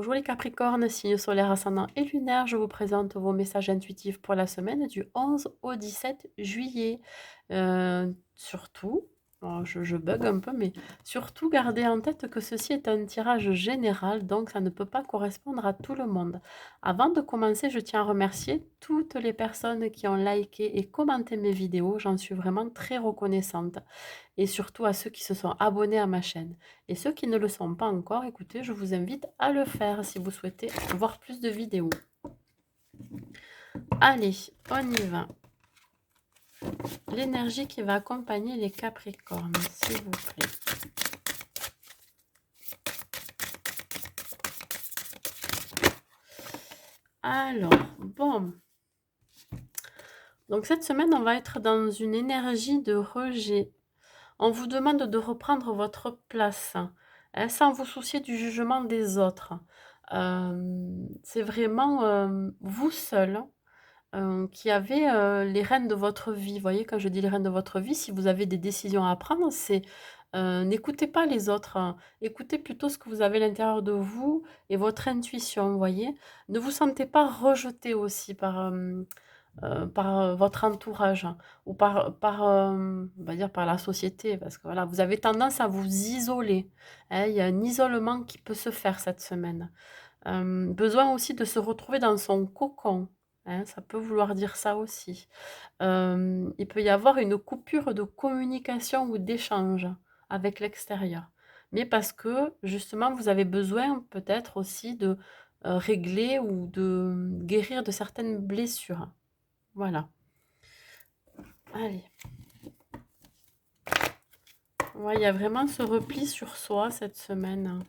Bonjour les Capricornes, signe solaire, ascendant et lunaire, je vous présente vos messages intuitifs pour la semaine du 11 au 17 juillet. Surtout, alors je bug un peu, mais surtout gardez en tête que ceci est un tirage général, donc ça ne peut pas correspondre à tout le monde. Avant de commencer, je tiens à remercier toutes les personnes qui ont liké et commenté mes vidéos, j'en suis vraiment très reconnaissante. Et surtout à ceux qui se sont abonnés à ma chaîne. Et ceux qui ne le sont pas encore, écoutez, je vous invite à le faire si vous souhaitez voir plus de vidéos. Allez, on y va. L'énergie qui va accompagner les Capricornes, s'il vous plaît. Alors, bon. Donc cette semaine, on va être dans une énergie de rejet. On vous demande de reprendre votre place, hein, sans vous soucier du jugement des autres. C'est vraiment vous seul qui avez les rênes de votre vie. Vous voyez, quand je dis les rênes de votre vie, si vous avez des décisions à prendre, c'est n'écoutez pas les autres, hein. Écoutez plutôt ce que vous avez à l'intérieur de vous et votre intuition, vous voyez. Ne vous sentez pas rejeté aussi par votre entourage, hein, ou on va dire par la société, parce que voilà, vous avez tendance à vous isoler, hein. Il y a un isolement qui peut se faire cette semaine. Besoin aussi de se retrouver dans son cocon, hein, ça peut vouloir dire ça aussi. Il peut y avoir une coupure de communication ou d'échange avec l'extérieur, mais parce que justement vous avez besoin peut-être aussi de régler ou de guérir de certaines blessures. Voilà. Allez. Ouais, il y a vraiment ce repli sur soi cette semaine.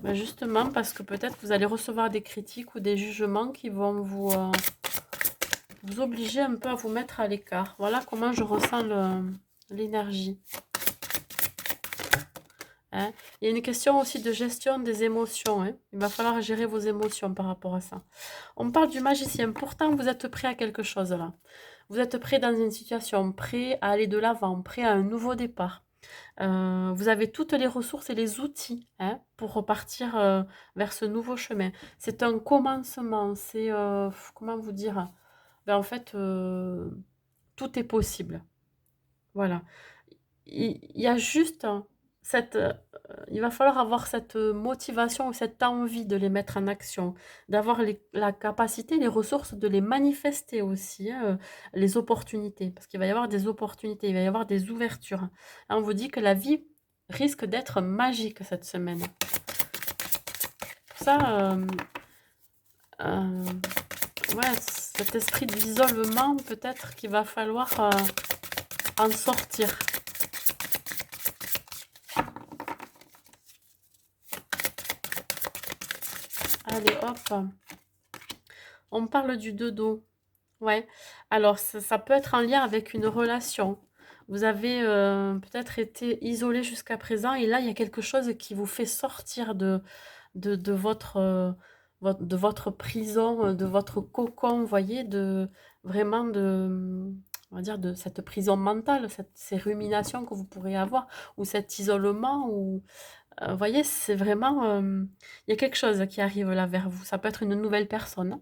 Ben justement, parce que peut-être vous allez recevoir des critiques ou des jugements qui vont vous obliger un peu à vous mettre à l'écart. Voilà comment je ressens l'énergie. Hein. Il y a une question aussi de gestion des émotions, hein. Il va falloir gérer vos émotions par rapport à ça. On parle du magicien. Pourtant, vous êtes prêt à quelque chose là. Vous êtes prêt dans une situation, prêt à aller de l'avant, prêt à un nouveau départ. Vous avez toutes les ressources et les outils, hein, pour repartir vers ce nouveau chemin. C'est un commencement, c'est, comment vous dire? Ben, en fait, tout est possible. Voilà. Il y a juste cette, il va falloir avoir cette motivation ou cette envie de les mettre en action, d'avoir la capacité, les ressources de les manifester aussi, hein, les opportunités. Parce qu'il va y avoir des opportunités, il va y avoir des ouvertures. Là, on vous dit que la vie risque d'être magique cette semaine. Pour ça, euh, ouais, cet esprit d'isolement, peut-être qu'il va falloir en sortir. Allez, hop. On parle du dodo. Ouais. Alors, ça peut être en lien avec une relation. Vous avez peut-être été isolé jusqu'à présent et là, il y a quelque chose qui vous fait sortir de de votre prison, de votre cocon, vous voyez, vraiment on va dire, de cette prison mentale, ces ruminations que vous pourrez avoir, ou cet isolement, ou, vous voyez, c'est vraiment, il y a quelque chose qui arrive là vers vous. Ça peut être une nouvelle personne,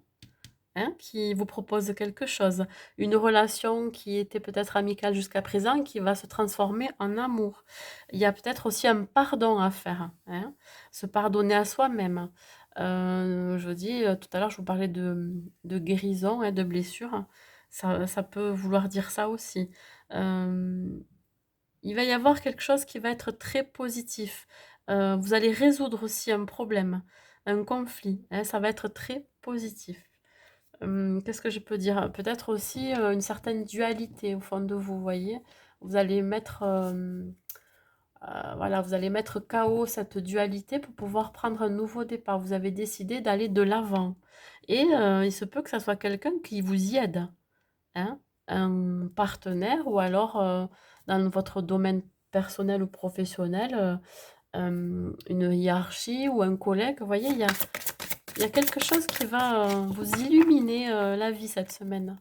hein, qui vous propose quelque chose. Une relation qui était peut-être amicale jusqu'à présent, qui va se transformer en amour. Il y a peut-être aussi un pardon à faire, hein, se pardonner à soi-même. Je vous dis, tout à l'heure, je vous parlais de guérison, hein, de blessure. Ça peut vouloir dire ça aussi. Il va y avoir quelque chose qui va être très positif. Vous allez résoudre aussi un problème, un conflit, hein, ça va être très positif. Qu'est-ce que je peux dire? Peut-être aussi, une certaine dualité au fond de vous, voyez? Vous allez mettre, voilà, vous allez mettre KO cette dualité pour pouvoir prendre un nouveau départ. Vous avez décidé d'aller de l'avant et il se peut que ça soit quelqu'un qui vous y aide, hein? Un partenaire ou alors, dans votre domaine personnel ou professionnel, une hiérarchie ou un collègue. Vous voyez, il y a quelque chose qui va vous illuminer la vie cette semaine.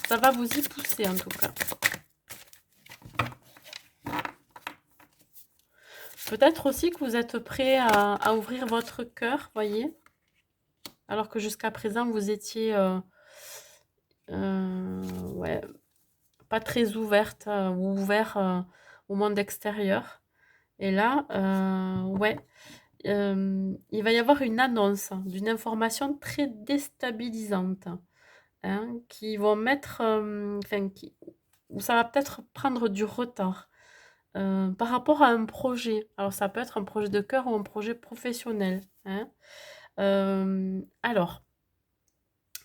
Ça va vous y pousser en tout cas. Peut-être aussi que vous êtes prêt à ouvrir votre cœur, voyez? Alors que jusqu'à présent, vous étiez, ouais, pas très ouverte, ou ouvert, au monde extérieur. Et là, ouais, il va y avoir une annonce d'une information très déstabilisante, hein, qui vont mettre, enfin qui où ça va peut-être prendre du retard, par rapport à un projet. Alors ça peut être un projet de cœur ou un projet professionnel, hein. Alors,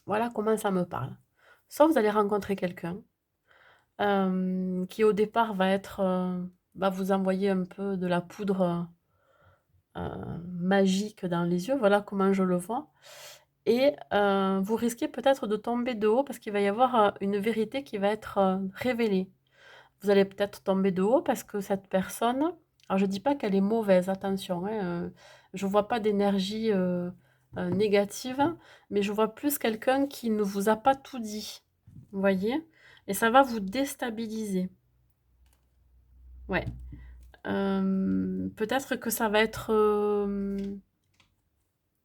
voilà comment ça me parle. Soit vous allez rencontrer quelqu'un, qui au départ va vous envoyer un peu de la poudre, magique dans les yeux, voilà comment je le vois. Et vous risquez peut-être de tomber de haut parce qu'il va y avoir, une vérité qui va être, révélée. Vous allez peut-être tomber de haut parce que cette personne, alors je dis pas qu'elle est mauvaise, attention, hein, je vois pas d'énergie, négative, mais je vois plus quelqu'un qui ne vous a pas tout dit. Vous voyez? Et ça va vous déstabiliser. Ouais. Peut-être que ça va être,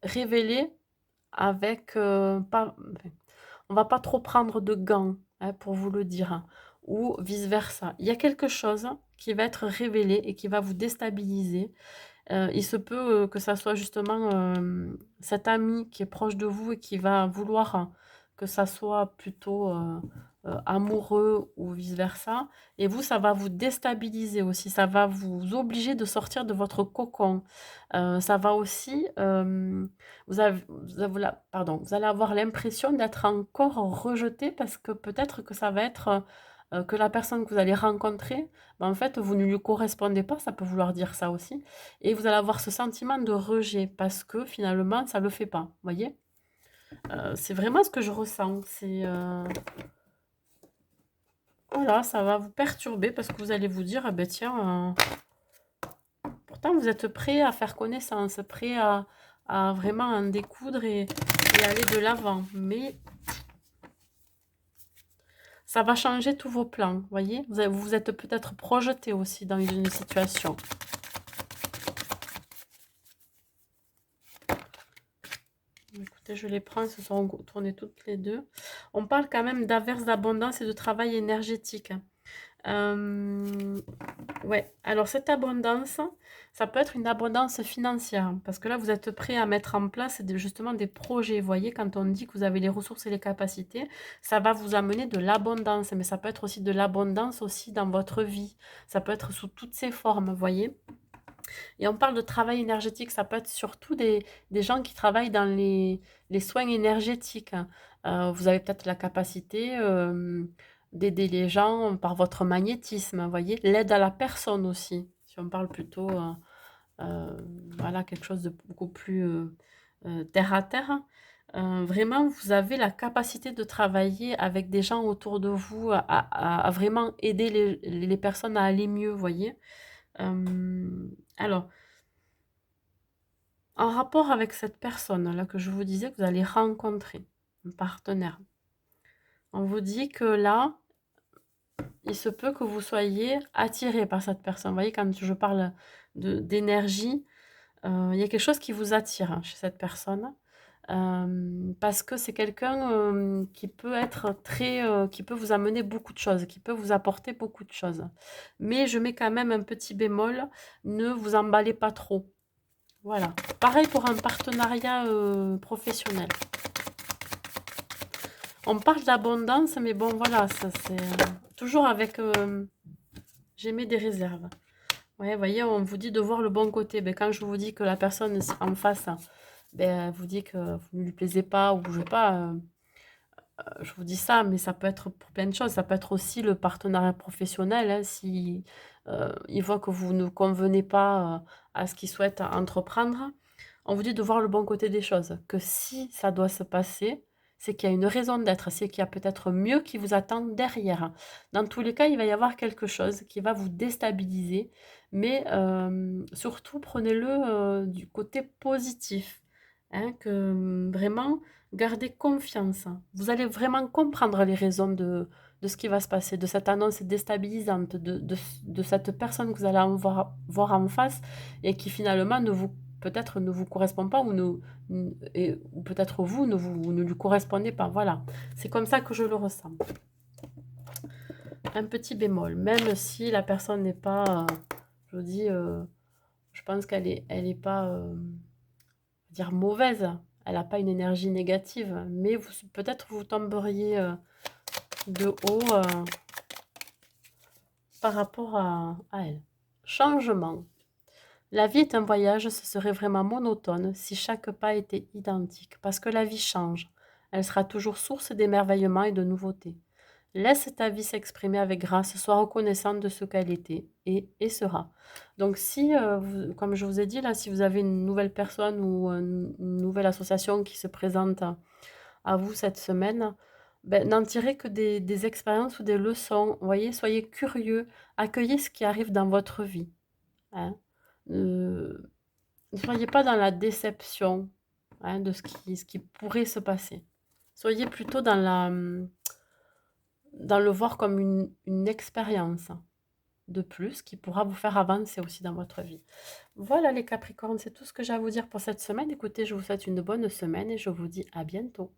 révélé avec, pas enfin, on va pas trop prendre de gants, hein, pour vous le dire, hein, ou vice versa. Il y a quelque chose qui va être révélé et qui va vous déstabiliser. Il se peut, que ça soit justement, cet ami qui est proche de vous et qui va vouloir que ça soit plutôt, amoureux ou vice versa, et vous, ça va vous déstabiliser aussi. Ça va vous obliger de sortir de votre cocon. Ça va aussi, vous allez avoir l'impression d'être encore rejeté parce que peut-être que ça va être, que la personne que vous allez rencontrer, en fait, vous ne lui correspondez pas, ça peut vouloir dire ça aussi, et vous allez avoir ce sentiment de rejet parce que finalement ça le fait pas, vous voyez? C'est vraiment ce que je ressens, c'est, voilà, ça va vous perturber parce que vous allez vous dire: «Ah beh tiens, pourtant vous êtes prêt à faire connaissance, prêt à vraiment en découdre et aller de l'avant». Mais ça va changer tous vos plans, vous voyez? Vous vous êtes peut-être projeté aussi dans une situation. Écoutez, je les prends, elles se sont tournées toutes les 2. On parle quand même d'averse d'abondance et de travail énergétique. Hem, ouais, alors cette abondance, ça peut être une abondance financière, parce que là, vous êtes prêt à mettre en place justement des projets. Vous voyez, quand on dit que vous avez les ressources et les capacités, ça va vous amener de l'abondance, mais ça peut être aussi de l'abondance aussi dans votre vie. Ça peut être sous toutes ses formes, vous voyez? Et on parle de travail énergétique, ça peut être surtout des gens qui travaillent dans les soins énergétiques, hein. Vous avez peut-être la capacité, d'aider les gens par votre magnétisme, vous voyez? L'aide à la personne aussi, si on parle plutôt, voilà, quelque chose de beaucoup plus, terre à terre, hein. Vraiment, vous avez la capacité de travailler avec des gens autour de vous à vraiment aider les personnes à aller mieux, vous voyez? Alors, en rapport avec cette personne-là que je vous disais que vous allez rencontrer, un partenaire, on vous dit que là, il se peut que vous soyez attiré par cette personne. Vous voyez, quand je parle d'énergie, il y a quelque chose qui vous attire, hein, chez cette personne. Parce que c'est quelqu'un, qui peut être très, qui peut vous amener beaucoup de choses, qui peut vous apporter beaucoup de choses. Mais je mets quand même un petit bémol, ne vous emballez pas trop. Voilà. Pareil pour un partenariat, professionnel. On parle d'abondance, mais bon, voilà, ça c'est, toujours avec, j'émets des réserves. Ouais, vous voyez, on vous dit de voir le bon côté. Ben, quand je vous dis que la personne en face, ben, vous dit que vous ne lui plaisez pas ou je sais pas, je vous dis ça, mais ça peut être pour plein de choses. Ça peut être aussi le partenariat professionnel, hein, si, il voit que vous ne convenez pas, à ce qu'il souhaite entreprendre. On vous dit de voir le bon côté des choses, que si ça doit se passer, c'est qu'il y a une raison d'être, c'est qu'il y a peut-être mieux qui vous attend derrière. Dans tous les cas, il va y avoir quelque chose qui va vous déstabiliser, mais surtout prenez-le, du côté positif, hein, que, vraiment gardez confiance. Vous allez vraiment comprendre les raisons de ce qui va se passer, de cette annonce déstabilisante, de cette personne que vous allez voir en face et qui finalement peut-être ne vous correspond pas ou peut-être vous ne lui correspondez pas. Voilà, c'est comme ça que je le ressens. Un petit bémol, même si la personne n'est pas, je vous dis, je pense elle est pas, dire mauvaise. Elle n'a pas une énergie négative, mais peut-être vous tomberiez de haut par rapport à elle. Changement. La vie est un voyage, ce serait vraiment monotone si chaque pas était identique, parce que la vie change. Elle sera toujours source d'émerveillement et de nouveautés. Laisse ta vie s'exprimer avec grâce, sois reconnaissante de ce qu'elle était et sera. Donc si, comme je vous ai dit là, si vous avez une nouvelle personne ou une nouvelle association qui se présente à vous cette semaine, ben, n'en tirez que des expériences ou des leçons. Vous voyez, soyez curieux, accueillez ce qui arrive dans votre vie. Hein. Ne soyez pas dans la déception, hein, de ce qui pourrait se passer. Soyez plutôt dans le voir comme une expérience de plus qui pourra vous faire avancer aussi dans votre vie. Voilà les Capricornes, c'est tout ce que j'ai à vous dire pour cette semaine. Écoutez, je vous souhaite une bonne semaine et je vous dis à bientôt.